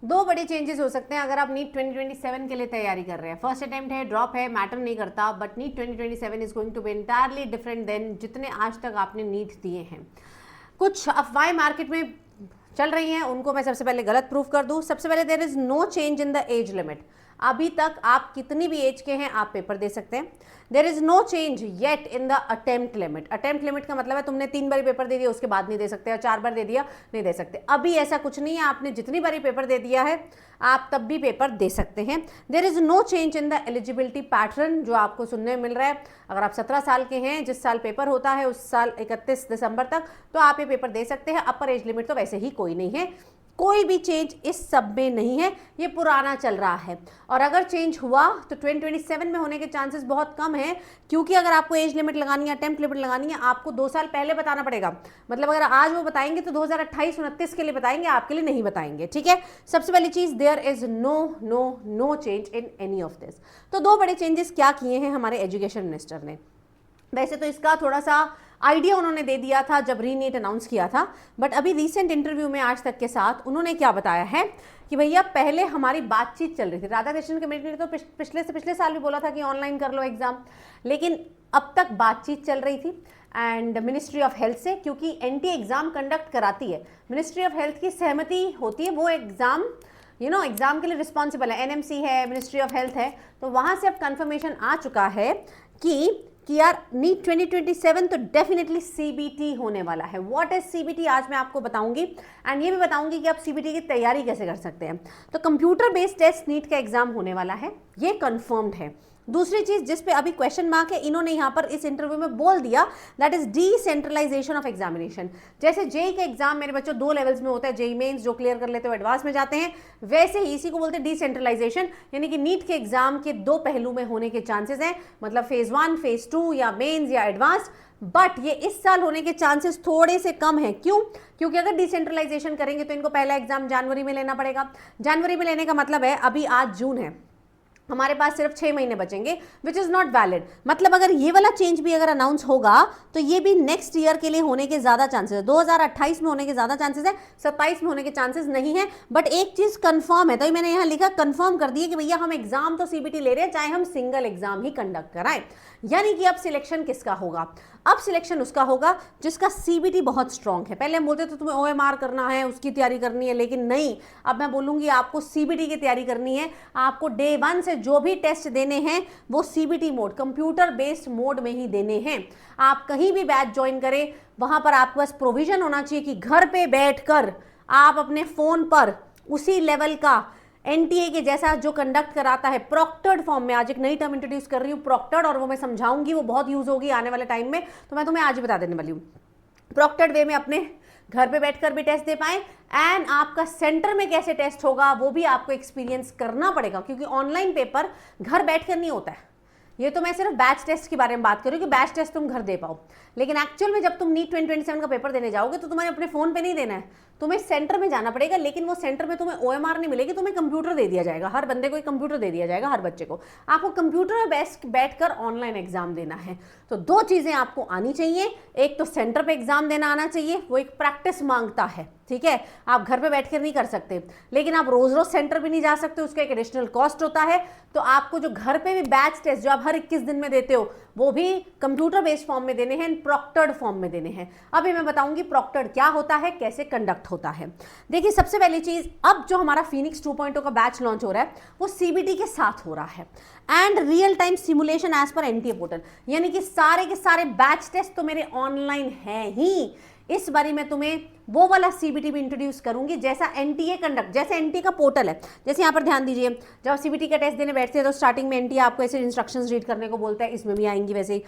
दो बड़े चेंजेस हो सकते हैं अगर आप नीट 2027 के लिए तैयारी कर रहे हैं। फर्स्ट अटेम्प्ट है, ड्रॉप है, मैटर नहीं करता, but NEET 2027 is going to be entirely different then जितने आज तक आपने नीट दिए हैं। कुछ अफवाहें मार्केट में चल रही हैं, उनको मैं सबसे पहले गलत प्रूफ कर दूं। सबसे पहले there is no change in the age limit. अभी तक आप कितनी भी एज के हैं आप पेपर दे सकते हैं। There is no change yet in the attempt limit. Attempt limit का मतलब है तुमने 3 बार पेपर दे दिया उसके बाद नहीं दे सकते, या 4 बार दे दिया नहीं दे सकते। अभी ऐसा कुछ नहीं है, आपने जितनी बारी पेपर दे दिया है आप तब भी पेपर दे सकते हैं। There is no change in the eligibility pattern जो आपको सुनने में मिल रहा है। अगर आप 17 साल के हैं, जिस साल पेपर होता है उस साल 31 दिसंबर तक, तो आप ये पेपर दे सकते हैं। अपर एज लिमिट तो वैसे ही कोई नहीं है, कोई भी चेंज इस सब में नहीं है, ये पुराना चल रहा है। और अगर चेंज हुआ तो 2027 में होने के चांसेस बहुत कम है, क्योंकि अगर आपको एज लिमिट लगानी है, अटेम्प्ट लिमिट लगानी है, आपको 2 साल पहले बताना पड़ेगा। मतलब अगर आज वो बताएंगे तो 2028-29 के लिए बताएंगे, आपके लिए नहीं बताएंगे, ठीक है। सबसे पहली चीज, there is no change in any of this. तो दो बड़े चेंजेस क्या किए हैं हमारे एजुकेशन मिनिस्टर ने। वैसे तो इसका थोड़ा सा आइडिया उन्होंने दे दिया था जब रीनीट अनाउंस किया था, बट अभी रिसेंट इंटरव्यू में आज तक के साथ उन्होंने क्या बताया है कि भैया पहले हमारी बातचीत चल रही थी। राधाकृष्णन कमेटी ने तो पिछले साल भी बोला था कि ऑनलाइन कर लो एग्जाम, लेकिन अब तक बातचीत चल रही थी एंड मिनिस्ट्री ऑफ हेल्थ से, क्योंकि एनटी एग्जाम कंडक्ट कराती है, मिनिस्ट्री ऑफ हेल्थ की सहमति होती है, वो एग्जाम एग्जाम के लिए रिस्पॉन्सिबल है, एनएमसी है, मिनिस्ट्री ऑफ हेल्थ है। तो वहां से अब कंफर्मेशन आ चुका है कि यार नीट 2027 तो डेफिनेटली सीबीटी होने वाला है। व्हाट इज सीबीटी आज मैं आपको बताऊंगी, एंड ये भी बताऊंगी कि आप सीबीटी की तैयारी कैसे कर सकते हैं। तो कंप्यूटर बेस्ड टेस्ट नीट का एग्जाम होने वाला है, ये कंफर्म्ड है। दूसरी चीज जिस पे अभी क्वेश्चन मार्क है, इन्होंने यहां पर इस इंटरव्यू में बोल दिया, that is decentralisation of examination. जैसे जेई का एग्जाम मेरे बच्चों 2 लेवल्स में होता है, जेई मेंस जो क्लियर कर लेते हो एडवांस में जाते हैं, वैसे ही इसी को बोलते हैं डिसेंट्रलाइजेशन, यानी कि नीट के एग्जाम के 2 पहलू में होने के चांसेस हैं, मतलब फेज 1, फेज 2 या मेन्स या एडवांस। बट ये इस साल होने के चांसेस थोड़े से कम है। क्यों? क्योंकि अगर डिसेंट्रलाइजेशन करेंगे तो इनको पहला एग्जाम जनवरी में लेना पड़ेगा। जनवरी में लेने का मतलब है अभी आज जून है, हमारे पास सिर्फ 6 महीने बचेंगे, विच इज नॉट वैलिड। मतलब अगर ये वाला चेंज भी अगर अनाउंस होगा तो ये भी नेक्स्ट ईयर के लिए होने के ज्यादा चांसेस है, 2028 में होने के ज्यादा चांसेस है, 27 में होने के चांसेस नहीं है। बट एक चीज कंफर्म है, तो मैंने यहां लिखा कंफर्म कर दिया कि भैया हम एग्जाम तो सीबीटी ले रहे हैं, चाहे हम सिंगल एग्जाम ही कंडक्ट कराएं। यानी कि अब सिलेक्शन किसका होगा? अब सिलेक्शन उसका होगा जिसका सीबीटी बहुत स्ट्रांग है। पहले हम बोलते तो तुम्हें ओएमआर करना है, उसकी तैयारी करनी है, लेकिन नहीं, अब मैं बोलूंगी आपको सीबीटी की तैयारी करनी है। आपको डे 1 से जो भी टेस्ट देने हैं वो CBT mode, computer based mode में ही देने हैं। आप कहीं भी बैच ज्वाइन करें, वहां पर आपके पास प्रोविजन होना चाहिए कि घर पे बैठकर आप अपने फोन पर उसी लेवल का एनटीए के जैसा जो कंडक्ट कराता है प्रॉक्टर्ड फॉर्म में, आज एक नई टर्म इंट्रोड्यूस कर रही हूँ प्रॉक्टर्ड, और वो मैं समझाऊंगी, वो बहुत यूज होगी आने वाले टाइम में, तो मैं तुम्हें आज ही बता देने वाली हूँ। प्रॉक्टर्ड वे में अपने घर पे बैठकर भी टेस्ट दे पाए, एंड आपका सेंटर में कैसे टेस्ट होगा वो भी आपको एक्सपीरियंस करना पड़ेगा, क्योंकि ऑनलाइन पेपर घर बैठकर नहीं होता है। ये तो मैं सिर्फ बैच टेस्ट के बारे में बात कर रही हूँ कि बैच टेस्ट तुम घर दे पाओ, लेकिन एक्चुअल में जब तुम नीट 2027 का पेपर देने जाओगे तो तुम्हें अपने फोन पे नहीं देना है, तुम्हें सेंटर में जाना पड़ेगा। लेकिन वो सेंटर में तुम्हें ओएमआर नहीं मिलेगी, तुम्हें कंप्यूटर दे दिया जाएगा, हर बंदे को एक कंप्यूटर दे दिया जाएगा, हर बच्चे को। आपको कंप्यूटर में बैठकर ऑनलाइन एग्जाम देना है। तो 2 चीजें आपको आनी चाहिए, एक तो सेंटर पे एग्जाम देना आना चाहिए, वो एक प्रैक्टिस मांगता है, ठीक है। आप घर पे बैठकर नहीं कर सकते, लेकिन आप रोज रोज सेंटर भी नहीं जा सकते, उसका एक एडिशनल कॉस्ट होता है। तो आपको जो घर पे भी बैच टेस्ट जो आप हर 21 दिन में देते हो वो भी कंप्यूटर बेस्ड फॉर्म में देने हैं, प्रॉक्टर्ड फॉर्म में देने हैं। अभी मैं बताऊंगी प्रॉक्टर्ड क्या होता है, कैसे कंडक्ट होता है। देखिए सबसे पहली चीज, अब जो हमारा फिनिक्स 2.0 का बैच लॉन्च हो रहा है वो सीबीटी के साथ हो रहा है, and real time simulation as per NTA portal, यानी कि सारे के सारे बैच टेस्ट तो मेरे ऑनलाइन है ही। इस बारी मैं तुम्हें वो वाला सीबीटी भी इंट्रोड्यूस करूंगी जैसा एनटीए कंडक्ट, जैसे एनटीए का पोर्टल है। जैसे यहाँ पर ध्यान दीजिए, जब सीबीटी का टेस्ट देने बैठते हैं तो स्टार्टिंग में एनटीए आपको ऐसे इंस्ट्रक्शंस रीड करने को बोलता है, इसमें भी आएंगी वैसे ही।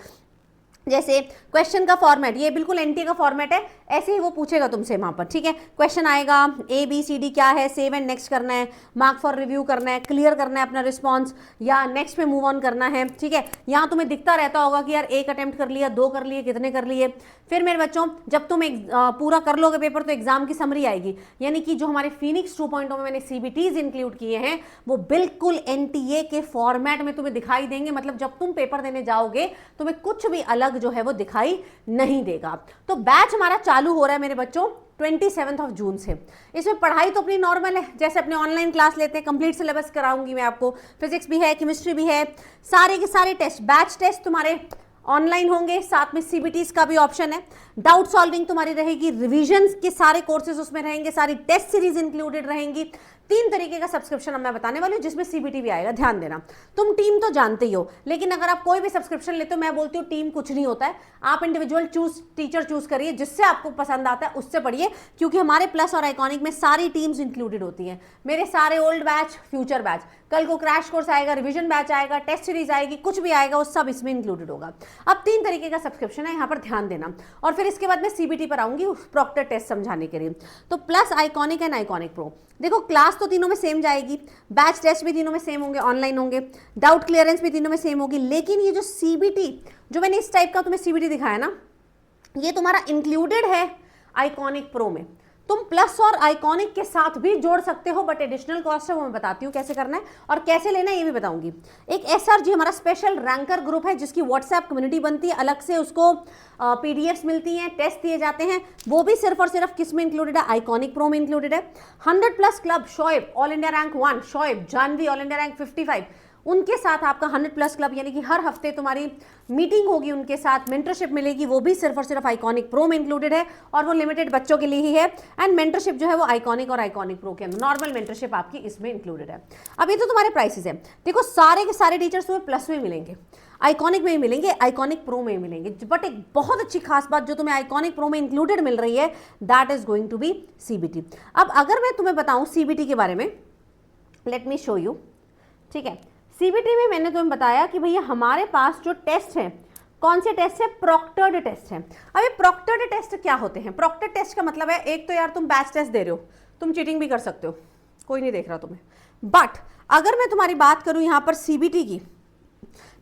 जैसे क्वेश्चन का फॉर्मेट, ये बिल्कुल एनटीए का फॉर्मेट है, ऐसे ही वो पूछेगा तुमसे वहां पर, ठीक है। क्वेश्चन आएगा ABCD क्या है, सेव एंड नेक्स्ट करना है, मार्क फॉर रिव्यू करना है, क्लियर करना है अपना रिस्पॉन्स, या नेक्स्ट पे मूव ऑन करना है, ठीक है। यहाँ तुम्हें दिखता रहता होगा कि यार 1 अटेम्प्ट कर लिया, 2 कर लिए, कितने कर लिए। फिर मेरे बच्चों जब तुम पूरा कर लोगे पेपर तो एग्जाम की समरी आएगी, यानी कि जो हमारे फिनिक्स 2.0 में मैंने सीबीटीज इंक्लूड किए हैं वो बिल्कुल एनटीए के फॉर्मेट में तुम्हें दिखाई देंगे। मतलब जब तुम पेपर देने जाओगे तुम्हें कुछ भी अलग जो है वो दिखाई नहीं देगा। तो बैच हमारा चालू हो रहा है मेरे बच्चों 27 जून से। इसमें पढ़ाई तो अपनी नॉर्मल है, जैसे अपने ऑनलाइन क्लास लेते हैं, कंप्लीट सिलेबस कराऊंगी मैं आपको, फिजिक्स भी है, केमिस्ट्री भी है, सारे के सारे टेस्ट, बैच टेस्ट तुम्हारे ऑनलाइन होंगे, साथ में सीबीटीज का भी ऑप्शन है, डाउट सॉल्विंग तुम्हारी रहेगी, रिवीजन के सारे कोर्सेज उसमें रहेंगे, सारी टेस्ट सीरीज इंक्लूडेड रहेंगी। 3 तरीके का सब्सक्रिप्शन अब मैं बताने वाली हूँ जिसमें सीबीटी भी आएगा। ध्यान देना, तुम टीम तो जानते ही हो, लेकिन अगर आप कोई भी सब्सक्रिप्शन लेते हो, मैं बोलती हूँ टीम कुछ नहीं होता है, आप इंडिविजुअल टीचर चूज करिए, जिससे आपको पसंद आता है उससे पढ़िए, क्योंकि हमारे प्लस और आइकॉनिक में सारी टीम्स इंक्लूडेड होती हैं। मेरे सारे ओल्ड बैच, फ्यूचर बैच, कल को क्रैश कोर्स आएगा, रिवीजन बैच आएगा, टेस्ट सीरीज आएगी, कुछ भी आएगा वो सब इसमें इंक्लूडेड होगा। अब 3 तरीके का सब्सक्रिप्शन है, यहाँ पर ध्यान देना। और फिर इसके बाद मैं सीबीटी पर आऊंगी प्रॉक्टर टेस्ट समझाने के लिए। तो plus, iconic and iconic pro, देखो क्लास तो तीनों में सेम जाएगी, बैच टेस्ट भी तीनों में सेम होंगे, ऑनलाइन होंगे, डाउट क्लियरेंस भी तीनों में सेम होगी, लेकिन ये जो सीबीटी, जो मैंने इस टाइप का तुम्हें सीबीटी दिखाया ना, ये तुम्हारा इंक्लूडेड है आइकॉनिक प्रो में। तुम प्लस और आइकॉनिक के साथ भी जोड़ सकते हो, बट एडिशनल कॉस्ट है, वो मैं बताती हूँ कैसे करना है और कैसे लेना है ये भी बताऊंगी। एक एसआरजी हमारा स्पेशल रैंकर ग्रुप है, जिसकी व्हाट्सएप कम्युनिटी बनती है, अलग से उसको पीडीएफ्स मिलती हैं, टेस्ट दिए जाते हैं, वो भी सिर्फ और सिर्फ किस में इंक्लूडेड है, आइकॉनिक प्रो में इंक्लूडेड है। 100+ club, Shoaib all India rank 1, Shoaib, Janhvi all India rank 55, उनके साथ आपका 100+ क्लब, यानी कि हर हफ्ते तुम्हारी मीटिंग होगी, उनके साथ मेंटरशिप मिलेगी, वो भी सिर्फ और सिर्फ आइकॉनिक प्रो में इंक्लूडेड है, और वो लिमिटेड बच्चों के लिए ही है। एंड मेंटरशिप जो है वो आइकॉनिक और आइकॉनिक प्रो के अंदर, नॉर्मल मेंटरशिप आपकी इसमें इंक्लूडेड है। अब ये तो तुम्हारे प्राइसेस है, देखो सारे के सारे टीचर्स तुम्हें प्लस में मिलेंगे, आइकॉनिक में ही मिलेंगे, आइकॉनिक प्रो में ही मिलेंगे, बट एक बहुत अच्छी खास बात जो तुम्हें आइकॉनिक प्रो में इंक्लूडेड मिल रही है, that is going to be CBT. अब अगर मैं तुम्हें बताऊं सीबीटी के बारे में, लेट मी शो यू, ठीक है। सीबीटी में मैंने तुम्हें बताया कि भैया हमारे पास जो टेस्ट है, कौन से टेस्ट है, प्रॉक्टर्ड टेस्ट है। अब ये प्रॉक्टर्ड टेस्ट क्या होते हैं? प्रॉक्टर्ड टेस्ट का मतलब है, एक तो यार तुम बैच टेस्ट दे रहे हो, तुम चीटिंग भी कर सकते हो, कोई नहीं देख रहा तुम्हें, बट अगर मैं तुम्हारी बात करूं यहाँ पर सीबीटी की,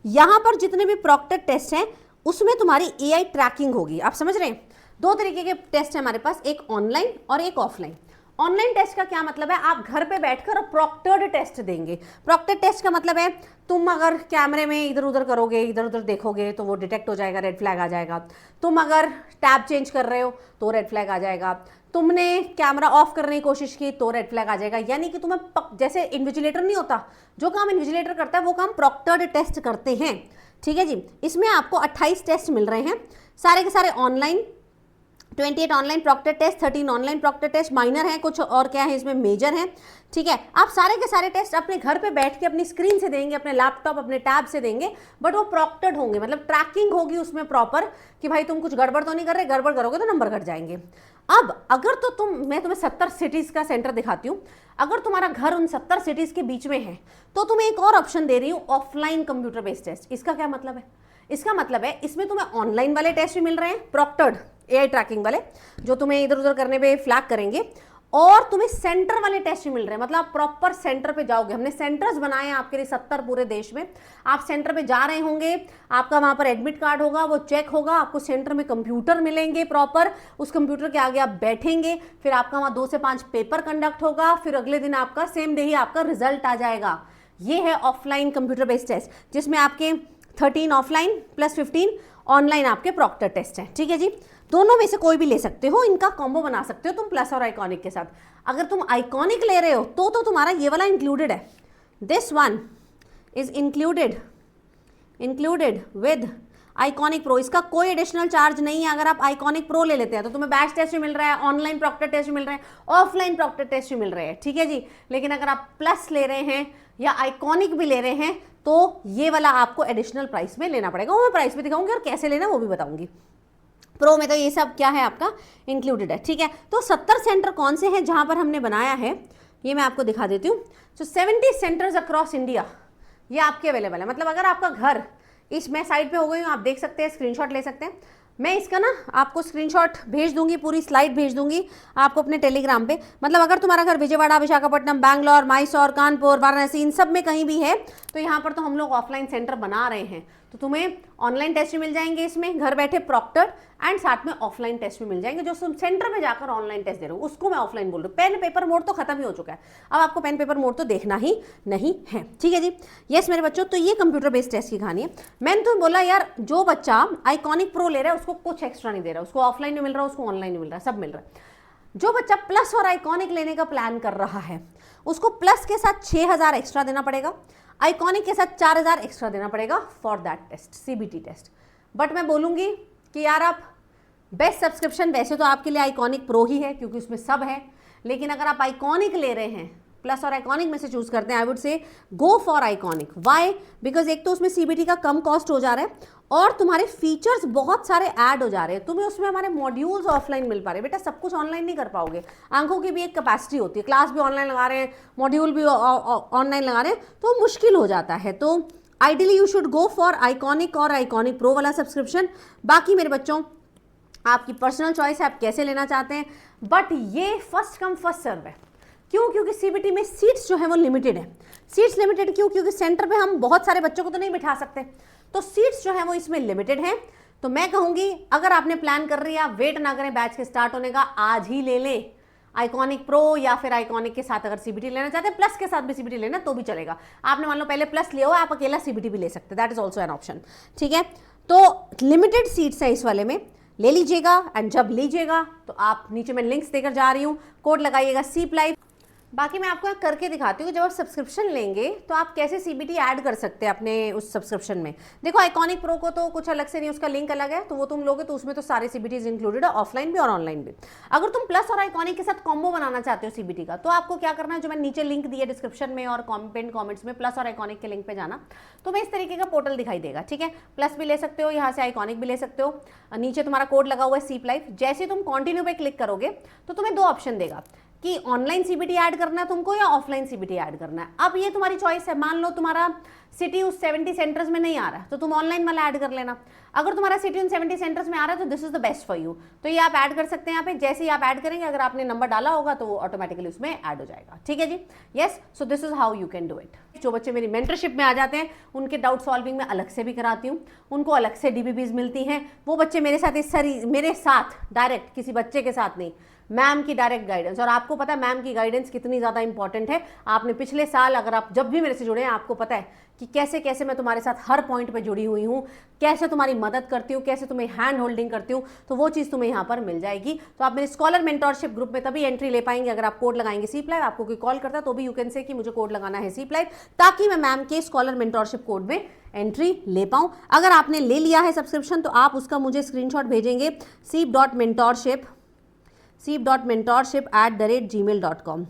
यहाँ पर जितने भी प्रॉक्टर्ड टेस्ट हैं उसमें तुम्हारी एआई ट्रैकिंग होगी। आप समझ रहे हैं? 2 तरीके के टेस्ट है हमारे पास, एक ऑनलाइन और एक ऑफलाइन। ऑनलाइन टेस्ट का क्या मतलब है, आप घर पे बैठकर प्रॉक्टर्ड टेस्ट देंगे। प्रॉक्टर्ड टेस्ट का मतलब है, तुम अगर कैमरे में इधर उधर करोगे, इधर उधर देखोगे तो वो डिटेक्ट हो जाएगा, रेड फ्लैग आ जाएगा। तुम अगर टैब चेंज कर रहे हो तो रेड फ्लैग आ जाएगा। तुमने कैमरा ऑफ करने की कोशिश की तो रेड फ्लैग आ जाएगा। यानी कि तुम्हें जैसे इन्विजिलेटर नहीं होता, जो काम इन्विजिलेटर करता है वो काम प्रॉक्टर्ड टेस्ट करते हैं। ठीक है जी। इसमें आपको 28 टेस्ट मिल रहे हैं, सारे के सारे online, 28 online proctor test, 13 online proctor test, minor है कुछ और क्या है इसमें, मेजर है। ठीक है, आप सारे के सारे टेस्ट अपने घर पे बैठ के अपनी स्क्रीन से देंगे, अपने लैपटॉप, अपने टैब से देंगे, बट वो प्रॉक्टर्ड होंगे, मतलब ट्रैकिंग होगी उसमें प्रॉपर कि भाई तुम कुछ गड़बड़ तो नहीं कर रहे, गड़बड़ करोगे तो नंबर घट जाएंगे। अब अगर तो मैं तुम्हें 70 सिटीज का सेंटर दिखाती हूँ, अगर तुम्हारा घर उन 70 सिटीज के बीच में है तो तुम्हें एक और ऑप्शन दे रही हूँ, ऑफलाइन कंप्यूटर बेस्ड टेस्ट। इसका क्या मतलब है? इसका मतलब है इसमें तुम्हें ऑनलाइन वाले टेस्ट भी मिल रहे हैं, प्रॉक्टर्ड एआई ट्रैकिंग वाले, जो तुम्हें इधर उधर करने पे फ्लैग करेंगे, और तुम्हें सेंटर वाले टेस्ट भी मिल रहे हैं, मतलब आप प्रॉपर सेंटर पे जाओगे। हमने सेंटर्स बनाए हैं आपके लिए 70 पूरे देश में। आप सेंटर पे जा रहे होंगे, आपका वहां पर एडमिट कार्ड होगा, वो चेक होगा, आपको सेंटर में कंप्यूटर मिलेंगे प्रॉपर, उस कंप्यूटर के आगे आप बैठेंगे, फिर आपका वहां 2 से 5 पेपर कंडक्ट होगा, फिर अगले दिन आपका सेम डे ही आपका रिजल्ट आ जाएगा। ये है ऑफलाइन कंप्यूटर बेस्ड टेस्ट, जिसमें आपके 13 ऑफलाइन प्लस 15 ऑनलाइन आपके प्रॉक्टर टेस्ट हैं। ठीक है जी, दोनों में से कोई भी ले सकते हो, इनका कॉम्बो बना सकते हो तुम प्लस और आइकॉनिक के साथ। अगर तुम आइकॉनिक ले रहे हो तो तुम्हारा ये वाला इंक्लूडेड है, this one is included with iconic pro. इसका कोई एडिशनल चार्ज नहीं है। अगर आप आइकॉनिक प्रो ले लेते हैं तो तुम्हें बैच टेस्ट भी मिल रहा है, ऑनलाइन प्रॉक्टर टेस्ट भी मिल रहे हैं, ऑफलाइन प्रॉक्टर टेस्ट भी मिल रहे हैं। ठीक है जी, लेकिन अगर आप प्लस ले रहे हैं या आइकॉनिक भी ले रहे हैं तो ये वाला आपको एडिशनल प्राइस में लेना पड़ेगा। वो मैं प्राइस भी दिखाऊंगी और कैसे लेना वो भी बताऊंगी। प्रो में तो ये सब क्या है आपका इंक्लूडेड है। ठीक है, तो 70 सेंटर कौन से हैं जहां पर हमने बनाया है, ये मैं आपको दिखा देती हूँ। तो 70 सेंटर्स अक्रॉस इंडिया ये आपके अवेलेबल है। मतलब अगर आपका घर मैं साइड पे हो गई हूँ, आप देख सकते हैं, स्क्रीनशॉट ले सकते हैं। मैं इसका ना आपको स्क्रीनशॉट भेज दूंगी, पूरी स्लाइड भेज दूंगी आपको अपने टेलीग्राम पे। मतलब अगर तुम्हारा घर विजयवाड़ा, विशाखापट्टनम, बैंगलोर, मैसूर, कानपुर, वाराणसी, इन सब में कहीं भी है तो यहाँ पर तो हम लोग ऑफलाइन सेंटर बना रहे हैं। तो तुम्हें ऑनलाइन टेस्ट भी मिल जाएंगे इसमें घर बैठे प्रॉक्टर, एंड साथ में ऑफलाइन टेस्ट भी मिल जाएंगे। जो तुम सेंटर में जाकर ऑनलाइन टेस्ट दे रहे हो उसको मैं ऑफलाइन बोल रही हूँ। पेन पेपर मोड तो खत्म ही हो चुका है, अब आपको पेन पेपर मोड तो देखना ही नहीं है, ठीक है जी। यस मेरे बच्चों, तो ये कंप्यूटर बेस्ड टेस्ट की कहानी है। मैंने तुम्हें बोला यार जो बच्चा आइकॉनिक प्रो ले रहा है उसको कुछ एक्स्ट्रा नहीं दे रहा, उसको ऑफलाइन नहीं मिल रहा, उसको ऑनलाइन नहीं मिल रहा, सब मिल रहा है। जो बच्चा प्लस और आइकॉनिक लेने का प्लान कर रहा है उसको प्लस के साथ 6,000 एक्स्ट्रा देना पड़ेगा, आइकॉनिक के साथ 4,000 एक्स्ट्रा देना पड़ेगा for that test, CBT test. But मैं बोलूँगी कि यार आप बेस्ट सब्सक्रिप्शन वैसे तो आपके लिए आइकॉनिक प्रो ही है क्योंकि उसमें सब है, लेकिन अगर आप आइकॉनिक ले रहे हैं, प्लस और आइकॉनिक में से चूज करते हैं, I would say go for iconic. Why? Because एक तो उसमें सीबीटी का कम कॉस्ट हो जा रहा है और तुम्हारे फीचर्स बहुत सारे ऐड हो जा रहे हैं, तुम्हें उसमें हमारे मॉड्यूल्स ऑफलाइन मिल पा रहे हैं। बेटा सब कुछ ऑनलाइन नहीं कर पाओगे, आंखों की भी एक कैपेसिटी होती है, क्लास भी ऑनलाइन लगा रहे हैं, मॉड्यूल भी ऑनलाइन लगा रहे हैं, तो मुश्किल हो जाता है। तो ideally you should go for iconic और आइकॉनिक प्रो वाला सब्सक्रिप्शन। बाकी मेरे बच्चों आपकी पर्सनल चॉइस है, आप कैसे लेना चाहते हैं, बट ये फर्स्ट कम फर्स्ट सर्व है। क्यों? क्योंकि सीबीटी में सीट्स जो है वो लिमिटेड है। सीट्स लिमिटेड क्यों? क्योंकि सेंटर पे हम बहुत सारे बच्चों को तो नहीं बिठा सकते, तो सीट्स जो है वो इसमें लिमिटेड हैं। तो मैं कहूंगी अगर आपने प्लान कर रही है, आप वेट ना करें बैच के स्टार्ट होने का, आज ही ले लें आइकॉनिक प्रो, या फिर आइकॉनिक के साथ अगर सीबीटी लेना चाहते हैं, प्लस के साथ भी सीबीटी लेना तो भी चलेगा। आपने मान लो पहले प्लस लिया हो, आप अकेला सीबीटी भी ले सकते हैं, that is also an option, ठीक है। तो लिमिटेड सीट्स है इस वाले में, ले लीजिएगा। एंड जब लीजिएगा तो आप नीचे मैं लिंक्स देकर जा रही हूँ, कोड लगाइएगा सीपलाइव। बाकी मैं आपको यहाँ करके दिखाती हूँ कि जब आप सब्सक्रिप्शन लेंगे तो आप कैसे सीबीटी ऐड कर सकते हैं अपने उस सब्सक्रिप्शन में। देखो आइकॉनिक प्रो को तो कुछ अलग से नहीं, उसका लिंक अलग है, तो वो तुम लोगे तो उसमें तो सारे सीबीटीज इंक्लूडेड है, ऑफलाइन भी और ऑनलाइन भी। अगर तुम प्लस और आइकॉनिक के साथ कॉम्बो बनाना चाहते हो सीबीटी का, तो आपको क्या करना है, जो मैं नीचे लिंक दिया डिस्क्रिप्शन में और कमेंट्स में, प्लस और आइकॉनिक के लिंक पे जाना, तो मैं इस तरीके का पोर्टल दिखाई देगा, ठीक है। प्लस भी ले सकते हो, यहाँ से आइकॉनिक भी ले सकते हो, नीचे तुम्हारा कोड लगा हुआ है सीपलाइव। जैसे तुम कंटिन्यू पे क्लिक करोगे तो तुम्हें दो ऑप्शन देगा कि ऑनलाइन सीबीटी ऐड करना है तुमको या ऑफलाइन सीबीटी ऐड करना है। अब ये तुम्हारी चॉइस है, मान लो तुम्हारा सिटी उस 70 सेंटर्स में नहीं आ रहा है तो तुम ऑनलाइन वाला ऐड कर लेना। अगर तुम्हारा सिटी उन 70 सेंटर्स में आ रहा है तो this is the best for you, तो ये आप ऐड कर सकते हैं यहाँ पे। जैसे ही आप ऐड करेंगे, अगर आपने नंबर डाला होगा तो वो ऑटोमेटिकली उसमें ऐड हो जाएगा, ठीक है जी। Yes, so this is how you can do it. जो बच्चे मेरी मेंटरशिप में आ जाते हैं उनके डाउट सॉल्विंग में अलग से भी कराती हूँ, उनको अलग से डीबीबीज मिलती हैं। वो बच्चे मेरे साथ डायरेक्ट, किसी बच्चे के साथ नहीं, मैम की डायरेक्ट गाइडेंस। और आपको पता है मैम की गाइडेंस कितनी ज़्यादा इंपॉर्टेंट है। आपने पिछले साल अगर आप जब भी मेरे से जुड़े हैं, आपको पता है कि कैसे कैसे मैं तुम्हारे साथ हर पॉइंट पे जुड़ी हुई हूँ, कैसे तुम्हारी मदद करती हूँ, कैसे तुम्हें हैंड होल्डिंग करती हूँ, तो वो चीज़ तुम्हें यहाँ पर मिल जाएगी। तो आप मेरे स्कॉलर मेंटोरशिप ग्रुप में तभी एंट्री ले पाएंगे अगर आप कोड लगाएंगे सीपलाइव। आपको कोई कॉल करता है तो भी यू कैन से कि मुझे कोड लगाना है सीपलाइव, ताकि मैं मैम के स्कॉलर मेंटोरशिप कोड में एंट्री ले पाऊँ। अगर आपने ले लिया है सब्सक्रिप्शन तो आप उसका मुझे स्क्रीनशॉट भेजेंगे seep.mentorship@gmail.com।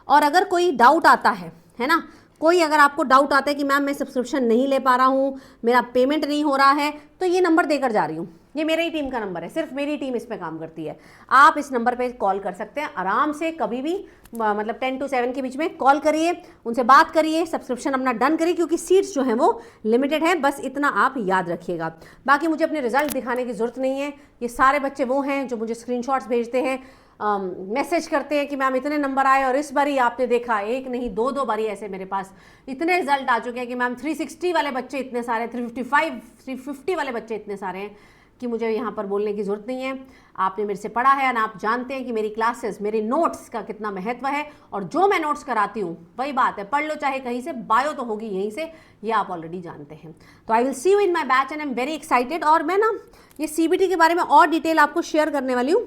और अगर कोई डाउट आता है ना, कोई अगर आपको डाउट आता है कि मैम मैं सब्सक्रिप्शन नहीं ले पा रहा हूँ, मेरा पेमेंट नहीं हो रहा है, तो ये नंबर देकर जा रही हूँ, ये मेरी टीम का नंबर है, सिर्फ मेरी टीम इस पे काम करती है। आप इस नंबर पे कॉल कर सकते हैं आराम से, कभी भी, मतलब 10 to 7 के बीच में कॉल करिए, उनसे बात करिए, सब्सक्रिप्शन अपना डन करिए, क्योंकि सीट्स जो हैं वो लिमिटेड है, बस इतना आप याद रखिएगा। बाकी मुझे अपने रिजल्ट दिखाने की ज़रूरत नहीं है। ये सारे बच्चे वो हैं जो मुझे स्क्रीनशॉट्स भेजते हैं, मैसेज करते हैं कि मैम इतने नंबर आए, और इस बारी आपने देखा एक नहीं दो बारी ऐसे मेरे पास इतने रिजल्ट आ चुके हैं कि मैम 360 वाले बच्चे इतने सारे, 350 वाले बच्चे इतने सारे हैं कि मुझे यहाँ पर बोलने की ज़रूरत नहीं है। आपने मेरे से पढ़ा है और आप जानते हैं कि मेरी क्लासेस, मेरे नोट्स का कितना महत्व है, और जो मैं नोट्स कराती हूँ वही बात है, पढ़ लो चाहे कहीं से, बायो तो होगी यहीं से, ये आप ऑलरेडी जानते हैं। तो I will see you in my batch and I am very excited. और मैं ना ये सीबीटी के बारे में और डिटेल आपको शेयर करने वाली हूँ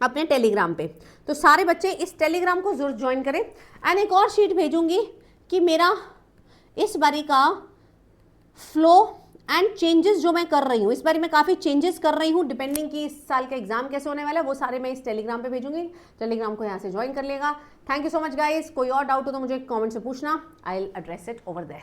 अपने टेलीग्राम पे, तो सारे बच्चे इस टेलीग्राम को जरूर ज्वाइन करें। एंड एक और शीट भेजूंगी कि मेरा इस बारी का फ्लो एंड चेंजेस जो मैं कर रही हूँ, इस बारी मैं काफ़ी चेंजेस कर रही हूँ, डिपेंडिंग कि इस साल का एग्जाम कैसे होने वाला है, वो सारे मैं इस टेलीग्राम पे भेजूंगी। टेलीग्राम को यहाँ से ज्वाइन कर लेगा। Thank you so much guys. कोई और डाउट हो तो मुझे कमेंट से पूछना, I will address it over there.